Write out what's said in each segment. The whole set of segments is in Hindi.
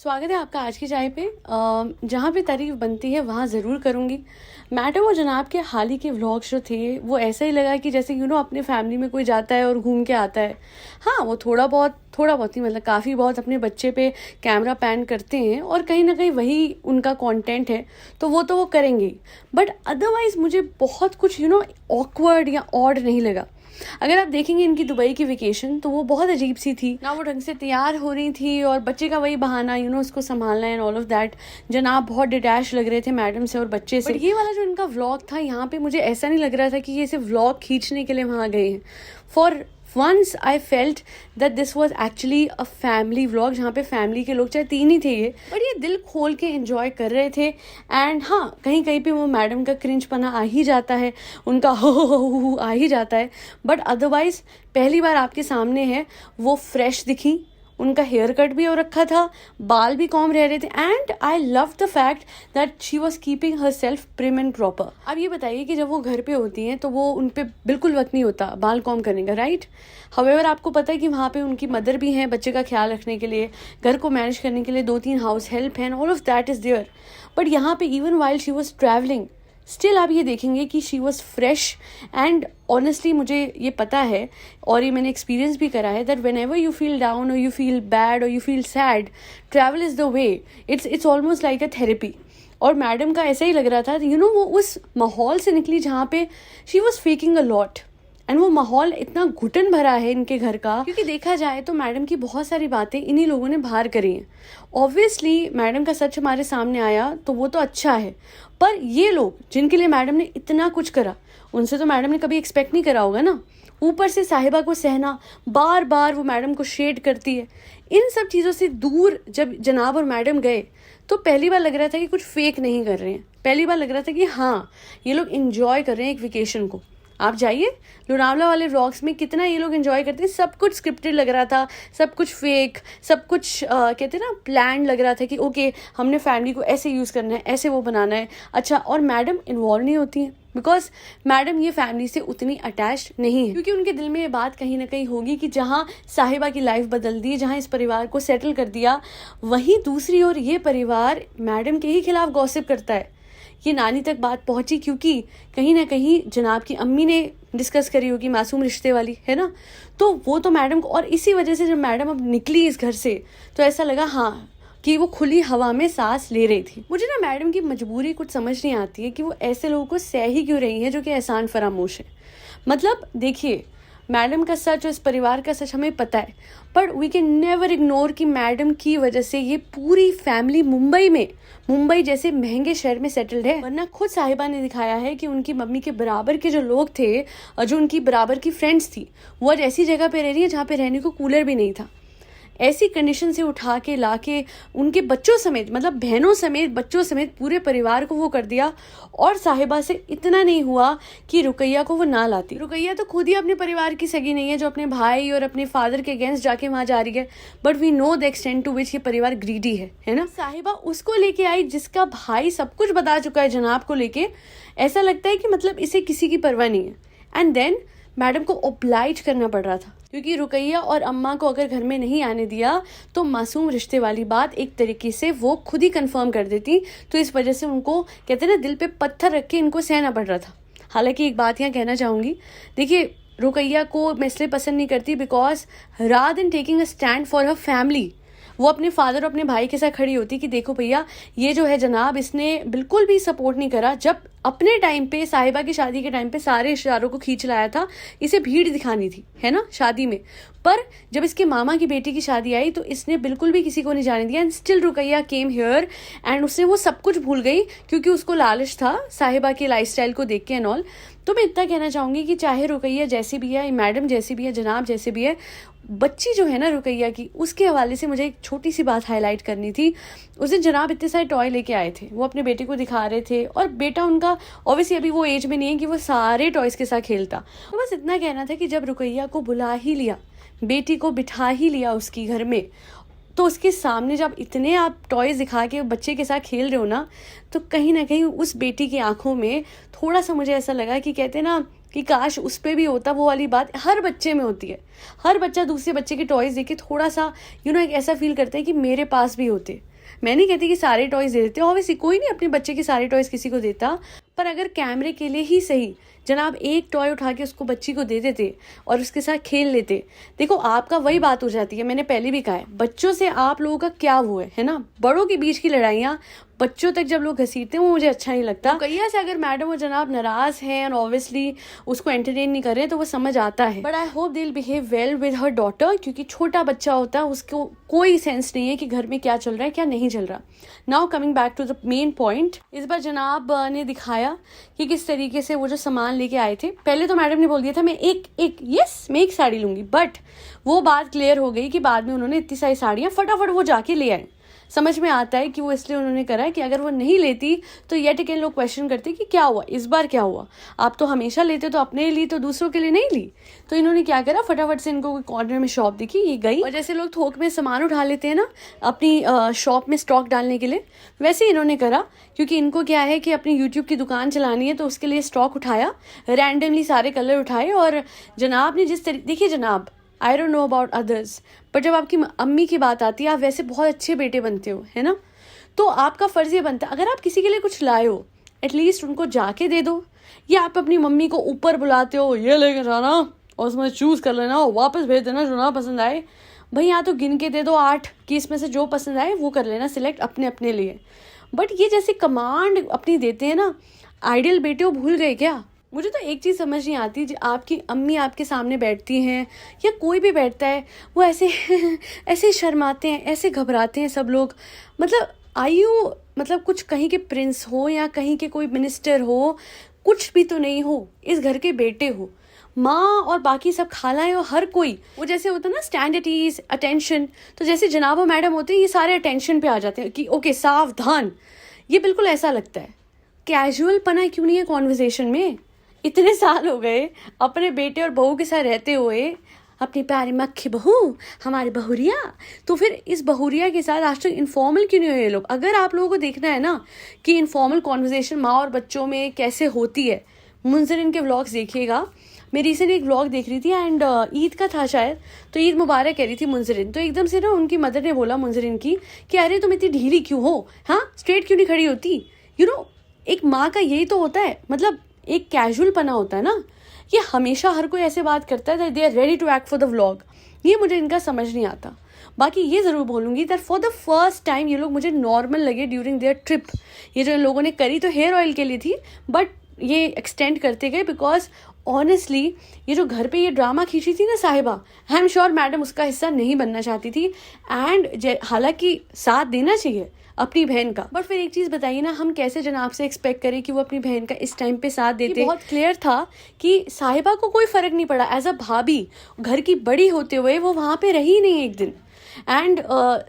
स्वागत है आपका आज की चाय पे। जहाँ पे तारीफ बनती है वहाँ ज़रूर करूँगी। मैडम और जनाब के हाल ही के व्लॉग्स जो थे वो ऐसा ही लगा कि जैसे अपने फैमिली में कोई जाता है और घूम के आता है। हाँ, वो थोड़ा बहुत ही मतलब काफ़ी बहुत अपने बच्चे पे कैमरा पैन करते हैं और कहीं ना कहीं वही उनका कंटेंट है, तो वो करेंगे ही। बट अदरवाइज़ मुझे बहुत कुछ ऑकवर्ड या ऑड नहीं लगा। अगर आप देखेंगे इनकी दुबई की वेकेशन तो वो बहुत अजीब सी थी ना। वो ढंग से तैयार हो रही थी और बच्चे का वही बहाना उसको संभालना एंड ऑल ऑफ दैट। जनाब बहुत डिटैच लग रहे थे मैडम से और बच्चे से। ये वाला जो इनका व्लॉग था, यहाँ पे मुझे ऐसा नहीं लग रहा था कि ये सिर्फ व्लॉग खींचने के लिए वहाँ गए हैं। For once I felt that this was actually a family vlog, जहाँ पे फैमिली के लोग चाहे 3 ही थे ये, बट ये दिल खोल के एंजॉय कर रहे थे। एंड हाँ, कहीं कहीं पे वो मैडम का क्रिंजपना आ ही जाता है, उनका हो आ ही जाता है। बट अदरवाइज पहली बार आपके सामने है, वो फ्रेश दिखी, उनका हेयर कट भी हो रखा था, बाल भी कॉम रह रहे थे। And I love the fact that she was keeping her self prim and proper. अब ये बताइए कि जब वो घर पे होती हैं तो वो उन पे बिल्कुल वक्त नहीं होता बाल कॉम करने का, राइट? हाउएवर आपको पता है कि वहाँ पे उनकी मदर भी हैं बच्चे का ख्याल रखने के लिए, घर को मैनेज करने के लिए 2-3 हाउस हेल्प हैं, all of that is there. But यहाँ पे even while she was travelling still आप ये देखेंगे कि she was fresh. And honestly मुझे ये पता है और ये मैंने एक्सपीरियंस भी करा है that when ever you feel down और यू फील बैड और you feel sad, travel is the way. It's almost like a therapy. और मैडम का ऐसा ही लग रहा था वो उस माहौल से निकली जहाँ पे she was faking a lot. And वो माहौल इतना घुटन भरा है इनके घर का, क्योंकि देखा जाए तो मैडम की बहुत सारी बातें इन्हीं लोगों ने बाहर करी हैं। ऑब्वियसली मैडम का सच हमारे सामने आया तो वो तो अच्छा है, पर ये लोग जिनके लिए मैडम ने इतना कुछ करा, उनसे तो मैडम ने कभी एक्सपेक्ट नहीं करा होगा ना। ऊपर से साहिबा को सहना, बार बार वो मैडम को शेड करती है। इन सब चीज़ों से दूर जब जनाब और मैडम गए तो पहली बार लग रहा था कि कुछ फेक नहीं कर रहे हैं। पहली बार लग रहा था कि हाँ, ये लोग इंजॉय कर रहे हैं एक वेकेशन को। आप जाइए लोनावला वाले व्लॉग्स में, कितना ये लोग एंजॉय करते हैं। सब कुछ स्क्रिप्टेड लग रहा था, सब कुछ फेक, सब कुछ कहते हैं ना प्लान लग रहा था कि ओके हमने फैमिली को ऐसे यूज़ करना है, ऐसे वो बनाना है। अच्छा, और मैडम इन्वॉल्व नहीं होती हैं बिकॉज मैडम ये फैमिली से उतनी अटैच नहीं है, क्योंकि उनके दिल में ये बात कहीं ना कहीं होगी कि जहाँ साहिबा की लाइफ बदल दी, जहाँ इस परिवार को सेटल कर दिया, वहीं दूसरी ओर ये परिवार मैडम के ही खिलाफ गॉसिप करता है। ये नानी तक बात पहुंची क्योंकि कहीं ना कहीं जनाब की अम्मी ने डिस्कस करी होगी मासूम रिश्ते वाली, है ना। तो वो तो मैडम को, और इसी वजह से जब मैडम अब निकली इस घर से तो ऐसा लगा हाँ कि वो खुली हवा में सांस ले रही थी। मुझे ना मैडम की मजबूरी कुछ समझ नहीं आती है कि वो ऐसे लोगों को सह ही क्यों रही है जो कि एहसान फरामोश है। मतलब देखिए, मैडम का सच और इस परिवार का सच हमें पता है, but we can never ignore कि मैडम की वजह से ये पूरी फैमिली मुंबई जैसे महंगे शहर में सेटल्ड है। वरना खुद साहिबा ने दिखाया है कि उनकी मम्मी के बराबर के जो लोग थे और जो उनकी बराबर की फ्रेंड्स थी, वो आज ऐसी जगह पे रह रही है जहाँ पे रहने को कूलर भी नहीं था। ऐसी कंडीशन से उठा के ला के उनके बच्चों समेत, मतलब बहनों समेत बच्चों समेत पूरे परिवार को वो कर दिया। और साहिबा से इतना नहीं हुआ कि रुकैया को वो ना लाती। रुकैया तो खुद ही अपने परिवार की सगी नहीं है जो अपने भाई और अपने फादर के अगेंस्ट जाके वहां जा रही है। But we know the extent to which ये परिवार ग्रीडी है ना। साहिबा उसको लेके आई जिसका भाई सब कुछ बता चुका है जनाब को लेके। ऐसा लगता है कि मतलब इसे किसी की परवाह नहीं है। एंड देन मैडम को ओब्लाइज करना पड़ रहा था, क्योंकि रुकैया और अम्मा को अगर घर में नहीं आने दिया तो मासूम रिश्ते वाली बात एक तरीके से वो खुद ही कंफर्म कर देती। तो इस वजह से उनको कहते हैं ना, दिल पे पत्थर रख के इनको सहना पड़ रहा था। हालांकि एक बात यहाँ कहना चाहूँगी, देखिए रुकैया को मैं इसलिए पसंद नहीं करती because rather than taking a stand for her family, वो अपने फादर और अपने भाई के साथ खड़ी होती कि देखो भैया, ये जो है जनाब, इसने बिल्कुल भी सपोर्ट नहीं करा। जब अपने टाइम पे साहिबा की शादी के टाइम पे सारे रिश्तेदारों को खींच लाया था, इसे भीड़ दिखानी थी, है ना, शादी में। पर जब इसके मामा की बेटी की शादी आई तो इसने बिल्कुल भी किसी को नहीं जाने दिया। And still Rukaiya came here and उसने वो सब कुछ भूल गई क्योंकि उसको लालच था साहिबा के लाइफस्टाइल को देख के एंड ऑल। तो मैं इतना कहना चाहूँगी कि चाहे रुकैया जैसी भी है, मैडम जैसी भी है, जनाब जैसे भी है, बच्ची जो है ना रुकैया की, उसके हवाले से मुझे एक छोटी सी बात हाईलाइट करनी थी। उस दिन जनाब इतने सारे टॉय लेके आए थे, वो अपने बेटे को दिखा रहे थे, और बेटा उनका ऑब्वियसली अभी वो एज में नहीं है कि वो सारे टॉयज के साथ खेलता। तो बस इतना कहना था कि जब रुकैया को बुला ही लिया, बेटी को बिठा ही लिया उसकी घर में, तो उसके सामने जब इतने आप टॉयज दिखा के बच्चे के साथ खेल रहे हो ना, तो कहीं ना कहीं उस बेटी की आंखों में थोड़ा सा मुझे ऐसा लगा कि कहते ना कि काश उस पर भी होता। वो वाली बात हर बच्चे में होती है। हर बच्चा दूसरे बच्चे के टॉयज देख के थोड़ा सा एक ऐसा फील करता है कि मेरे पास भी होते। मैं नहीं कहती कि सारे टॉयज़ दे देते, ऑब्वियसली कोई नहीं अपने बच्चे के सारे टॉयज़ किसी को देता, पर अगर कैमरे के लिए ही सही जनाब एक टॉय उठा के उसको बच्ची को दे देते और उसके साथ खेल लेते। देखो आपका वही बात हो जाती है, मैंने पहले भी कहा है, बच्चों से आप लोगों का क्या वो है ना, बड़ों के बीच की लड़ाइयाँ बच्चों तक जब लोग घसीटते हैं वो मुझे अच्छा नहीं लगता। कईया से अगर मैडम और जनाब नाराज हैं और ऑब्वियसली उसको एंटरटेन नहीं कर रहे तो वो समझ आता है, but I hope they will behave well with her daughter, क्योंकि छोटा बच्चा होता है उसको कोई सेंस नहीं है कि घर में क्या चल रहा है क्या नहीं चल रहा। Now coming back to the main point, इस बार जनाब ने दिखाया कि किस तरीके से वो जो सामान लेके आए थे, पहले तो मैडम ने बोल दिया था मैं एक साड़ी लूंगी, बट वो बात क्लियर हो गई कि बाद में उन्होंने इतनी सारी साड़ियाँ फटाफट वो जाके ले आए। समझ में आता है कि वो इसलिए उन्होंने करा है कि अगर वो नहीं लेती तो येट अगेन लोग क्वेश्चन करते कि क्या हुआ इस बार, क्या हुआ, आप तो हमेशा लेते तो अपने लिए तो दूसरों के लिए नहीं ली। तो इन्होंने क्या करा, फटाफट से इनको कोई कॉर्नर में शॉप दिखी, ये गई, और जैसे लोग थोक में सामान उठा लेते हैं ना अपनी शॉप में स्टॉक डालने के लिए, वैसे इन्होंने करा, क्योंकि इनको क्या है कि अपनी यूट्यूब की दुकान चलानी है, तो उसके लिए स्टॉक उठाया, रैंडमली सारे कलर उठाए, और जनाब ने जिस तरीके, देखिए जनाब I don't know about others, पर जब आपकी अम्मी की बात आती है आप वैसे बहुत अच्छे बेटे बनते हो, है ना, तो आपका फ़र्ज़ ये बनता है अगर आप किसी के लिए कुछ लाए हो एटलीस्ट उनको जाके दे दो, या आप अपनी मम्मी को ऊपर बुलाते हो ये लेके जाना और उसमें चूज़ कर लेना और वापस भेज देना जो ना पसंद आए, भाई यहाँ तो गिन के दे दो 8 कि इसमें से जो पसंद आए वो कर लेना सिलेक्ट अपने अपने लिए। बट ये जैसे कमांड अपनी देते हैं ना, आइडियल बेटे वो भूल गए क्या? मुझे तो एक चीज़ समझ नहीं आती, जो आपकी अम्मी आपके सामने बैठती हैं या कोई भी बैठता है वो ऐसे ऐसे शर्माते हैं, ऐसे घबराते हैं सब लोग, मतलब आयु मतलब कुछ कहीं के प्रिंस हो या कहीं के कोई मिनिस्टर हो, कुछ भी तो नहीं हो, इस घर के बेटे हो, माँ और बाकी सब खालाएं और हर कोई वो जैसे होता है ना स्टैंड एट ईज अटेंशन, तो जैसे जनाब और मैडम होते हैं ये सारे अटेंशन पे आ जाते हैं कि ओके सावधान, ये बिल्कुल ऐसा लगता है। कैजुअल पना क्यों नहीं है कॉन्वर्जेशन में? इतने साल हो गए अपने बेटे और बहू के साथ रहते हुए, अपनी प्यारी मक्खी बहू हमारी बहुरिया, तो फिर इस बहुरिया के साथ आज तक इनफॉर्मल क्यों नहीं हुए ये लोग? अगर आप लोगों को देखना है ना कि इनफॉर्मल कॉन्वर्जेशन माँ और बच्चों में कैसे होती है, मुंजरिन के व्लॉग्स देखिएगा। मैं रिसेंटली एक व्लॉग देख रही थी एंड ईद का था शायद, तो ईद मुबारक कह रही थी मुंजरिन, तो एकदम से ना उनकी मदर ने बोला मुंजरिन की कि अरे तुम इतनी ढीली क्यों हो, हाँ स्ट्रेट क्यों नहीं खड़ी होती, यू नो एक माँ का यही तो होता है, मतलब एक कैजुअल पना होता है ना, ये हमेशा हर कोई ऐसे बात करता है they are ready to act for the vlog, ये मुझे इनका समझ नहीं आता। बाकी ये ज़रूर बोलूँगी that for the first time ये लोग मुझे नॉर्मल लगे ड्यूरिंग देयर ट्रिप। ये जो इन लोगों ने करी तो हेयर ऑयल के लिए थी, बट ये एक्सटेंड करते गए बिकॉज ऑनेस्टली ये जो घर पे ये ड्रामा खींची थी ना साहिबा, आई एम श्योर मैडम उसका हिस्सा नहीं बनना चाहती थी, एंड हालांकि साथ देना चाहिए अपनी बहन का, बट फिर एक चीज़ बताइए ना, हम कैसे जनाब से एक्सपेक्ट करें कि वो अपनी बहन का इस टाइम पे साथ देते। बहुत क्लियर था कि साहिबा को कोई फ़र्क नहीं पड़ा, एज अ भाभी घर की बड़ी होते हुए वो वहाँ पे रही नहीं एक दिन, and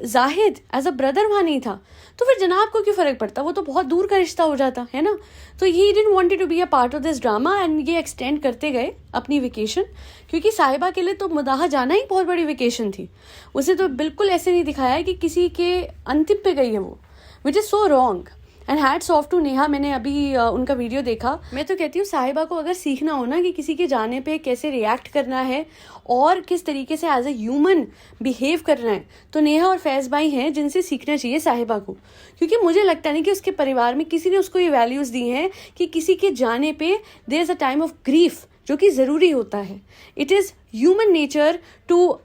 Zahid as a brother वहाँ नहीं था, तो फिर जनाब को क्यों फ़र्क पड़ता, वो तो बहुत दूर का रिश्ता हो जाता है ना। तो he didn't wanted to be a part of this drama, and ये एक्सटेंड करते गए अपनी वेकेशन, क्योंकि साहिबा के लिए तो मुदाहा जाना ही बहुत बड़ी वेकेशन थी, उसे तो बिल्कुल ऐसे नहीं दिखाया कि किसी के अंतिम पे गई है वो, which is so wrong. And hats off to Neha, मैंने अभी उनका वीडियो देखा। मैं तो कहती हूँ साहिबा को अगर सीखना हो ना कि किसी के जाने पे कैसे रिएक्ट करना है और किस तरीके से एज अ ह्यूमन बिहेव करना है, तो नेहा और फैज़ भाई हैं जिनसे सीखना चाहिए साहिबा को, क्योंकि मुझे लगता नहीं कि उसके परिवार में किसी ने उसको ये वैल्यूज़ दी हैं कि किसी के जाने पे there is a time of grief, जो कि ज़रूरी होता है। It is human nature to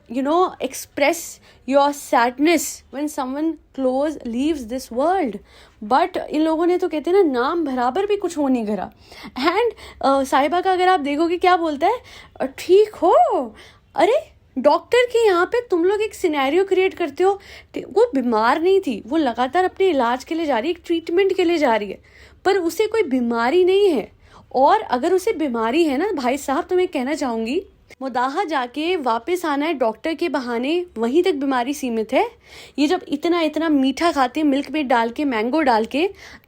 express your sadness when someone close leaves this world, but इन लोगों ने तो कहते हैं ना नाम बराबर भी कुछ हो नहीं करा। एंड साहिबा का अगर आप देखोगे क्या बोलता है, ठीक हो, अरे डॉक्टर के यहाँ पे तुम लोग एक सिनेरियो क्रिएट करते हो, वो बीमार नहीं थी, वो लगातार अपने इलाज के लिए जा रही है, एक ट्रीटमेंट के लिए जा रही है, पर उसे कोई बीमारी नहीं है, और अगर उसे बीमारी है ना भाई साहब, तो मैं कहना चाहूँगी मुदाहा जाके वापस आना है डॉक्टर के बहाने, वहीं तक बीमारी सीमित है। ये जब इतना इतना मीठा खाते हैं मिल्क मेड डाल के, मैंगो डाल के,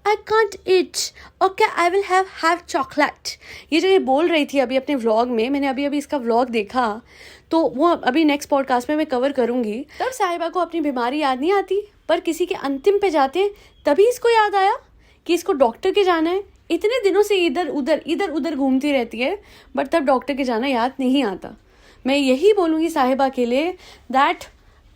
I can't eat, okay I will have chocolate, ये जो ये बोल रही थी अभी अपने व्लॉग में, मैंने अभी इसका व्लॉग देखा, तो वो अभी नेक्स्ट पॉडकास्ट में मैं कवर करूँगी। तब साहिबा को अपनी बीमारी याद नहीं आती, पर किसी के अंतिम पे जाते हैं तभी इसको याद आया कि इसको डॉक्टर के जाना है। इतने दिनों से इधर उधर घूमती रहती है, बट तब डॉक्टर के जाना याद नहीं आता। मैं यही बोलूँगी साहिबा के लिए that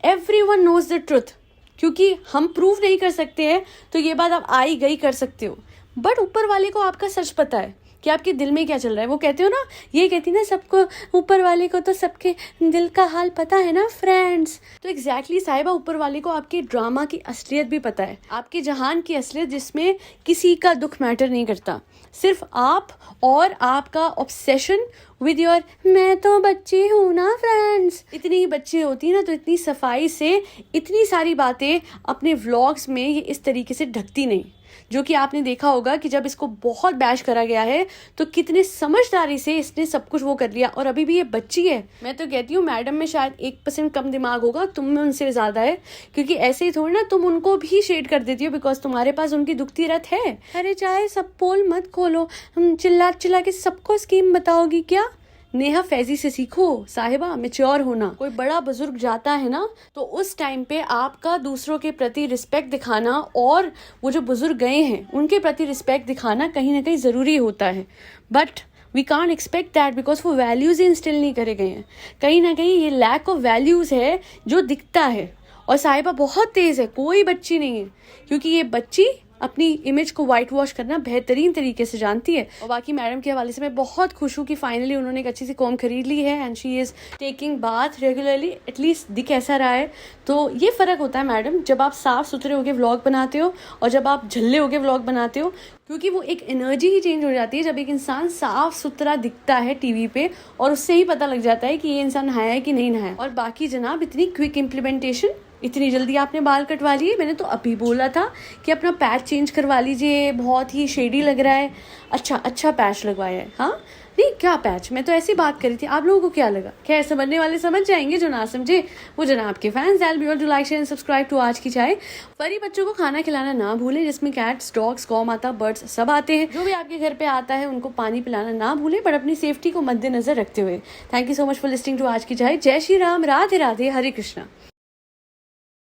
everyone knows the truth, क्योंकि हम प्रूव नहीं कर सकते हैं, तो ये बात आप आई गई कर सकते हो, बट ऊपर वाले को आपका सच पता है कि आपके दिल में क्या चल रहा है। वो कहते हो ना, ये कहती ना, सबको ऊपर वाले को तो सबके दिल का हाल पता है ना फ्रेंड्स। तो एग्जैक्टली साहिबा, ऊपर वाले को आपके ड्रामा की असलियत भी पता है, आपके जहान की असलियत, जिसमें किसी का दुख मैटर नहीं करता, सिर्फ आप और आपका ऑब्सेशन विद योर मैं तो बच्ची हूँ ना फ्रेंड्स। इतनी ही बच्ची होती ना तो इतनी सफाई से इतनी सारी बातें अपने व्लॉग्स में ये इस तरीके से ढकती नहीं। जो कि आपने देखा होगा कि जब इसको बहुत बैश करा गया है तो कितने समझदारी से इसने सब कुछ वो कर लिया, और अभी भी ये बच्ची है। मैं तो कहती हूँ मैडम में शायद 1% कम दिमाग होगा, तुम में उनसे ज्यादा है, क्योंकि ऐसे ही थोड़ी ना तुम उनको भी शेड कर देती हो बिकॉज तुम्हारे पास उनकी दुखती रत है। अरे चाहे सब पोल मत खोलो, हम चिल्ला चिल्ला के सबको स्कीम बताओगी क्या? नेहा फैजी से सीखो साहिबा, मैच्योर होना। कोई बड़ा बुजुर्ग जाता है ना तो उस टाइम पे आपका दूसरों के प्रति रिस्पेक्ट दिखाना, और वो जो बुजुर्ग गए हैं उनके प्रति रिस्पेक्ट दिखाना कहीं ना कहीं जरूरी होता है, but we can't expect that because वो वैल्यूज इंस्टिल नहीं करे गए हैं। कहीं ना कहीं ये लैक ऑफ वैल्यूज है जो दिखता है। और साहिबा बहुत तेज है, कोई बच्ची नहीं है, क्योंकि ये बच्ची अपनी इमेज को वाइट वॉश करना बेहतरीन तरीके से जानती है। और बाकी मैडम के हवाले से मैं बहुत खुश हूँ कि फाइनली उन्होंने एक अच्छी सी कॉम खरीद ली है and she is taking bath regularly, at least दिख ऐसा रहा है। तो ये फ़र्क होता है मैडम, जब आप साफ सुथरे होकर व्लॉग बनाते हो और जब आप झल्ले होकर व्लॉग बनाते हो, क्योंकि वो एक एनर्जी ही चेंज हो जाती है जब एक इंसान साफ सुथरा दिखता है टीवी पे, और उससे ही पता लग जाता है कि ये इंसान नहाया है कि नहीं नहाया। और बाकी जनाब, इतनी क्विक इम्प्लीमेंटेशन, इतनी जल्दी आपने बाल कटवा लिए। मैंने तो अभी बोला था कि अपना पैच चेंज करवा लीजिए, बहुत ही शेडी लग रहा है। अच्छा पैच लगवाया है। हाँ नहीं, क्या पैच, मैं तो ऐसी बात करी थी, आप लोगों को क्या लगा? खैर, समझने वाले समझ जाएंगे, जो ना समझे वो जनाब के fans. I will be to like share and subscribe to आज की चाय। फरी बच्चों को खाना खिलाना ना भूलें, जिसमें कैट्स, डॉग्स, गौ माता, बर्ड्स सब आते हैं। जो भी आपके घर पे आता है उनको पानी पिलाना ना भूलें, पर अपनी सेफ्टी को मद्देनजर रखते हुए। Thank you so much for listening to आज की चाय। जय श्री राम, राधे राधे, हरे कृष्णा।